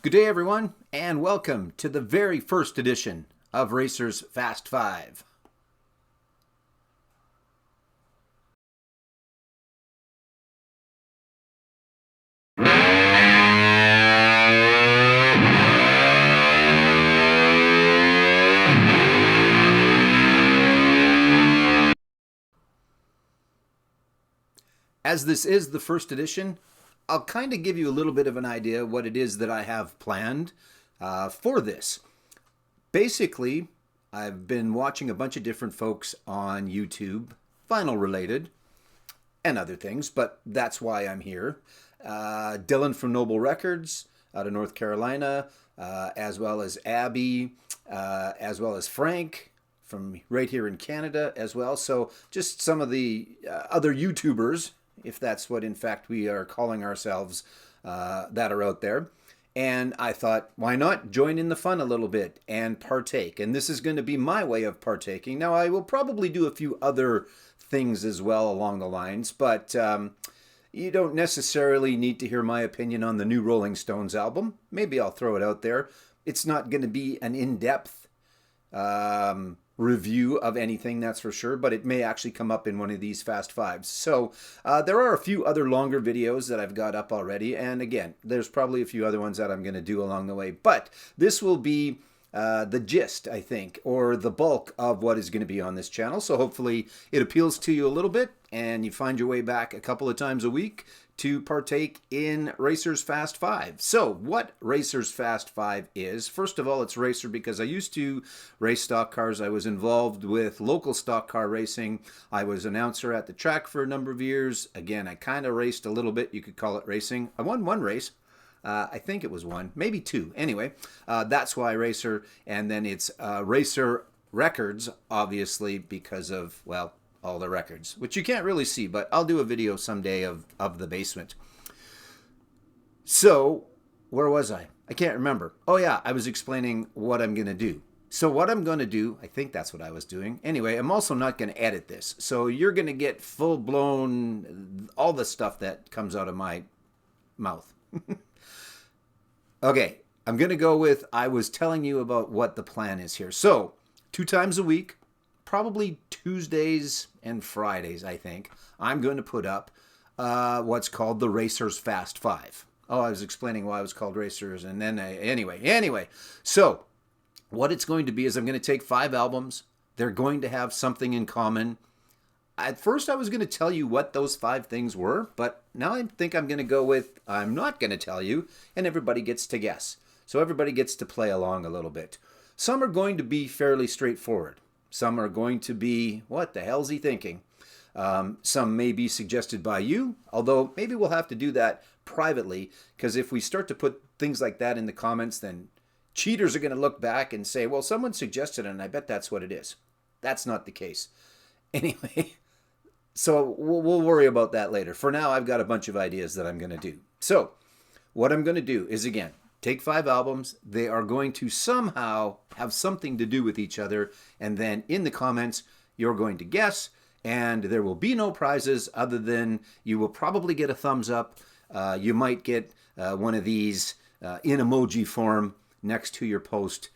Good day, everyone, and welcome to the very first edition of Racers Fast 5. As this is the first edition, I'll kind of give you a little bit of an idea of what it is that I have planned for this. Basically, I've been watching a bunch of different folks on YouTube, vinyl related, and other things, but that's why I'm here. Dylan from Noble Records out of North Carolina, as well as Abby, as well as Frank from right here in Canada as well. So just some of the other YouTubers, if that's what in fact we are calling ourselves, that are out there. And I thought, why not join in the fun a little bit and partake? And this is going to be my way of partaking. Now, I will probably do a few other things as well along the lines, but you don't necessarily need to hear my opinion on the new Rolling Stones album. Maybe I'll throw it out there. It's not going to be an in-depth review of anything, that's for sure, but it may actually come up in one of these Fast Fives. So there are a few other longer videos that I've got up already, and again, there's probably a few other ones that I'm going to do along the way, but this will be the gist, I think, or the bulk of what is going to be on this channel. So hopefully it appeals to you a little bit and you find your way back a couple of times a week to partake in Racers Fast 5. So what Racers Fast 5 is, first of all, it's racer because I used to race stock cars. I was involved with local stock car racing. I was announcer at the track for a number of years. Again, I kind of raced a little bit. You could call it racing. I won one race. I think it was one, maybe two. Anyway, that's why Racer, and then it's Racer Records, obviously, because of, well, all the records, which you can't really see, but I'll do a video someday of the basement. So, where was I? I can't remember. Oh yeah, I was explaining what I'm going to do. So what I'm going to do, I think that's what I was doing. Anyway, I'm also not going to edit this. So you're going to get full-blown, all the stuff that comes out of my mouth. Okay, I'm going to go with, I was telling you about what the plan is here. So, 2 times a week, probably Tuesdays and Fridays, I think, I'm going to put up what's called the Racers Fast 5. Oh, I was explaining why it was called Racers, and then, anyway. So, what it's going to be is I'm going to take 5 albums. They're going to have something in common. At first, I was going to tell you what those 5 things were, but now I think I'm going to go with I'm not going to tell you, and everybody gets to guess. So everybody gets to play along a little bit. Some are going to be fairly straightforward. Some are going to be, what the hell's he thinking? Some may be suggested by you, although maybe we'll have to do that privately, because if we start to put things like that in the comments, then cheaters are going to look back and say, well, someone suggested it, and I bet that's what it is. That's not the case. Anyway, so we'll worry about that later. For now, I've got a bunch of ideas that I'm going to do. So what I'm going to do is, again, take 5 albums. They are going to somehow have something to do with each other. And then in the comments, you're going to guess. And there will be no prizes other than you will probably get a thumbs up. You might get one of these in emoji form next to your post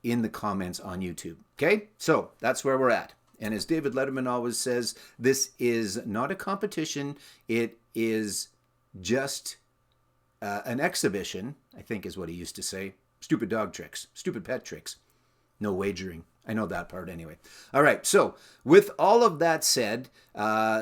in the comments on YouTube. Okay? So that's where we're at. And as David Letterman always says, this is not a competition. It is just an exhibition, I think is what he used to say. Stupid dog tricks, stupid pet tricks. No wagering. I know that part anyway. All right, so with all of that said,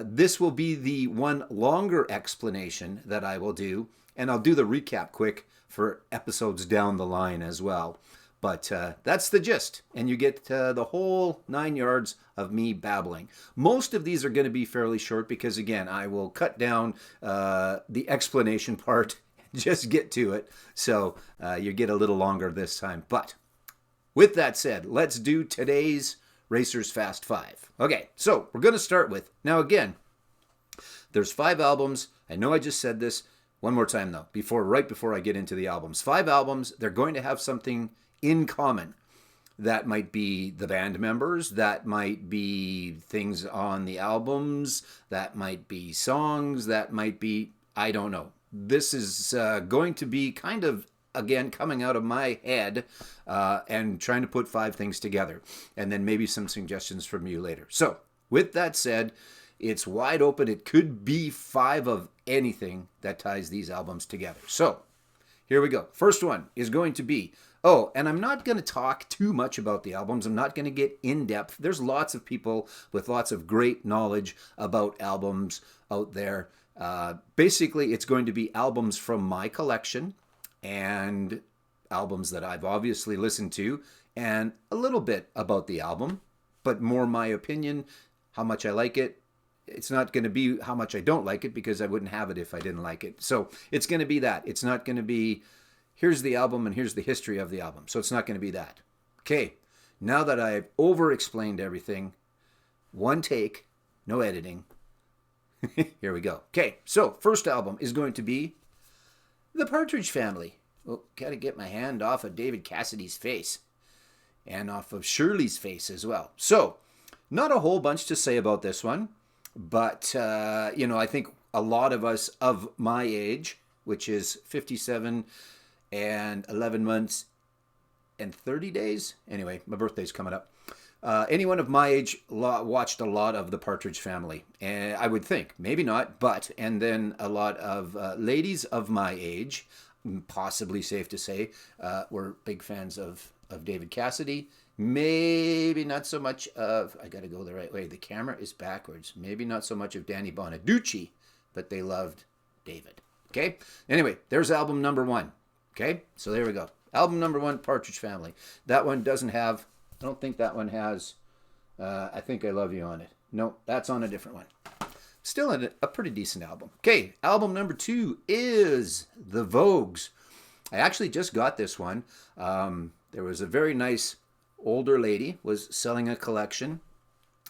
this will be the one longer explanation that I will do. And I'll do the recap quick for episodes down the line as well. But that's the gist, and you get the whole 9 yards of me babbling. Most of these are going to be fairly short because, again, I will cut down the explanation part and just get to it. So you get a little longer this time. But with that said, let's do today's Racers Fast 5. Okay, so we're going to start with, now again, there's 5 albums. I know I just said this. One more time, though, right before I get into the albums. 5 albums, they're going to have something in common. That might be the band members, that might be things on the albums, that might be songs, that might be, I don't know. This is going to be kind of again, coming out of my head and trying to put 5 things together. And then maybe some suggestions from you later. So, with that said, it's wide open. It could be 5 of anything that ties these albums together. So, here we go. First one is going to be, oh, and I'm not going to talk too much about the albums. I'm not going to get in depth. There's lots of people with lots of great knowledge about albums out there. Basically, it's going to be albums from my collection and albums that I've obviously listened to, and a little bit about the album, but more my opinion, how much I like it. It's not going to be how much I don't like it, because I wouldn't have it if I didn't like it. So it's going to be that. It's not going to be, here's the album and here's the history of the album. So it's not going to be that. Okay, now that I've over-explained everything, one take, no editing. Here we go. Okay, so first album is going to be The Partridge Family. Oh, gotta get my hand off of David Cassidy's face. And off of Shirley's face as well. So, not a whole bunch to say about this one. But, I think a lot of us of my age, which is 57 and 11 months and 30 days. Anyway, my birthday's coming up. Anyone of my age watched a lot of The Partridge Family. And I would think, maybe not, but, and then a lot of ladies of my age, possibly safe to say, were big fans of David Cassidy. Maybe not so much of, I got to go the right way, the camera is backwards. Maybe not so much of Danny Bonaducci, but they loved David. Okay? Anyway, there's album number 1. Okay? So there we go. Album number 1, Partridge Family. That one doesn't have, I don't think that one has, I Think I Love You on it. No, that's on a different one. Still a pretty decent album. Okay, album number 2 is The Vogues. I actually just got this one. There was a very nice older lady was selling a collection,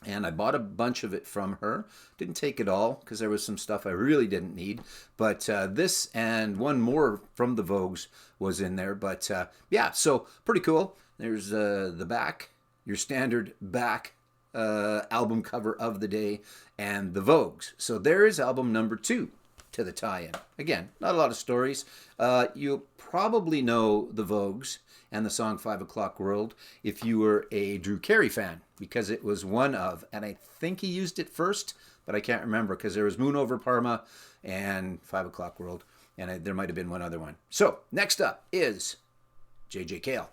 and I bought a bunch of it from her. Didn't take it all because there was some stuff I really didn't need, but this and one more from the Vogues was in there. But yeah, so pretty cool. There's the back, your standard back album cover of the day, and the Vogues. So there is album number 2 to the tie-in. Again, not a lot of stories. You'll probably know the Vogues and the song 5 O'Clock World if you were a Drew Carey fan, because it was one of, and I think he used it first, but I can't remember, because there was Moon Over Parma and 5 O'Clock World, and there might have been one other one. So, next up is J.J. Cale.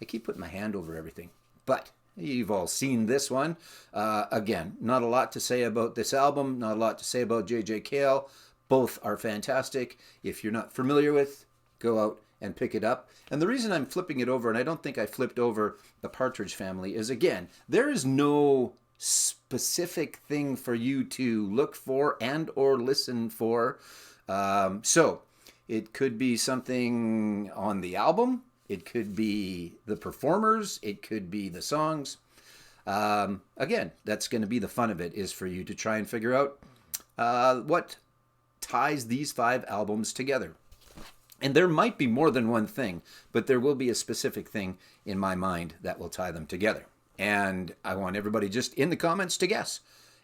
I keep putting my hand over everything, but you've all seen this one. Again, not a lot to say about this album, not a lot to say about J.J. Cale. Both are fantastic. If you're not familiar with, go out and pick it up. And the reason I'm flipping it over, and I don't think I flipped over The Partridge Family, is, again, there is no specific thing for you to look for and or listen for. So it could be something on the album. It could be the performers. It could be the songs. Again, that's going to be the fun of it, is for you to try and figure out what ties these 5 albums together. And there might be more than one thing, but there will be a specific thing in my mind that will tie them together. And I want everybody just in the comments to guess.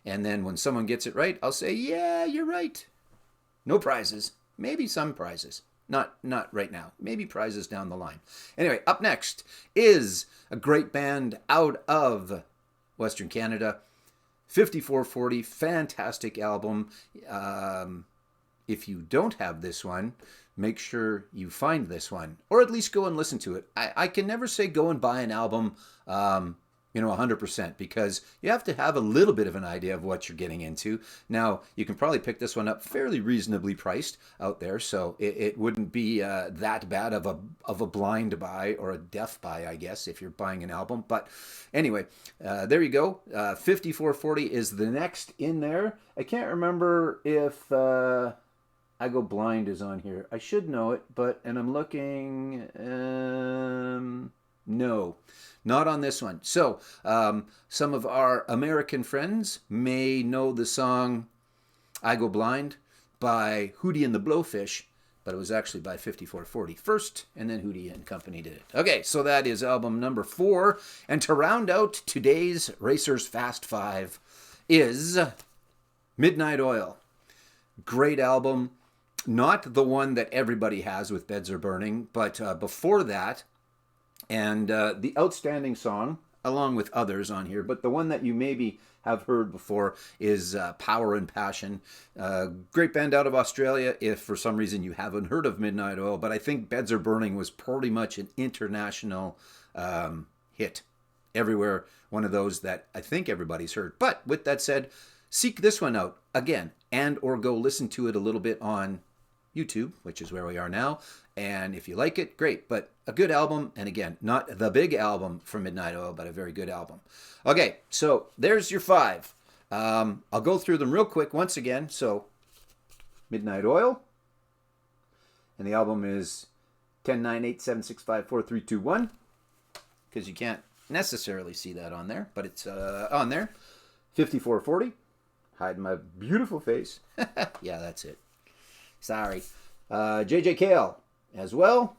And then when someone gets it right, I'll say, yeah, you're right. No prizes. Maybe some prizes. Not right now. Maybe prizes down the line. Anyway, up next is a great band out of Western Canada, 5440, fantastic album. If you don't have this one, make sure you find this one, or at least go and listen to it. I can never say go and buy an album, 100%, because you have to have a little bit of an idea of what you're getting into. Now, you can probably pick this one up fairly reasonably priced out there, so it wouldn't be that bad of a blind buy or a deaf buy, I guess, if you're buying an album. But anyway, there you go. 5440 is the next in there. I can't remember if I Go Blind is on here. I should know it, and I'm looking. No, not on this one. So, some of our American friends may know the song I Go Blind by Hootie and the Blowfish, but it was actually by 5440 first, and then Hootie and Company did it. Okay, so that is album number 4. And to round out today's Racers Fast 5 is Midnight Oil. Great album. Not the one that everybody has with Beds Are Burning, but before that, and the outstanding song, along with others on here, but the one that you maybe have heard before is Power and Passion. Great band out of Australia, if for some reason you haven't heard of Midnight Oil, but I think Beds Are Burning was pretty much an international hit. Everywhere, one of those that I think everybody's heard. But with that said, seek this one out again, and or go listen to it a little bit on YouTube, which is where we are now. And if you like it, great. But a good album, and again, not the big album from Midnight Oil, but a very good album. Okay, so there's your 5. I'll go through them real quick once again. So, Midnight Oil, and the album is 10-9-8-7-6-5-4-3-2-1, because you can't necessarily see that on there, but it's on there. 5440, hide my beautiful face. Yeah, that's it. Sorry. J.J. Cale as well.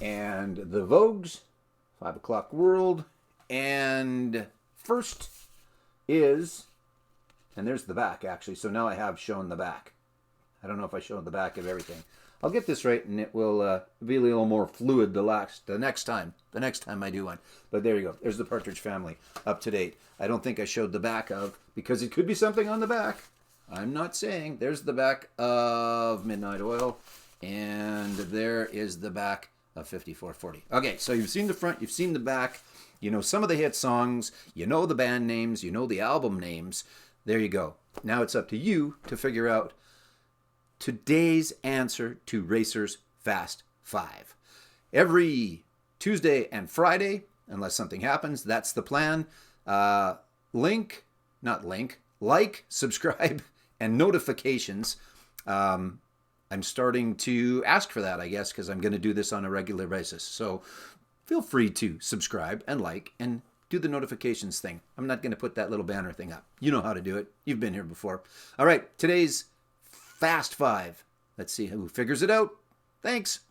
And The Vogues, 5 O'Clock World. And first is, and there's the back actually, so now I have shown the back. I don't know if I showed the back of everything. I'll get this right and it will be a little more fluid the next time I do one. But there you go. There's the Partridge Family up to date. I don't think I showed the back of, because it could be something on the back. I'm not saying. There's the back of Midnight Oil, and there is the back of 5440. Okay, so you've seen the front, you've seen the back, you know some of the hit songs, you know the band names, you know the album names. There you go. Now it's up to you to figure out today's answer to Racer's Fast 5. Every Tuesday and Friday, unless something happens, that's the plan. Like, subscribe, and notifications. I'm starting to ask for that, I guess, because I'm going to do this on a regular basis. So feel free to subscribe and like and do the notifications thing. I'm not going to put that little banner thing up. You know how to do it. You've been here before. All right, today's Fast 5. Let's see who figures it out. Thanks.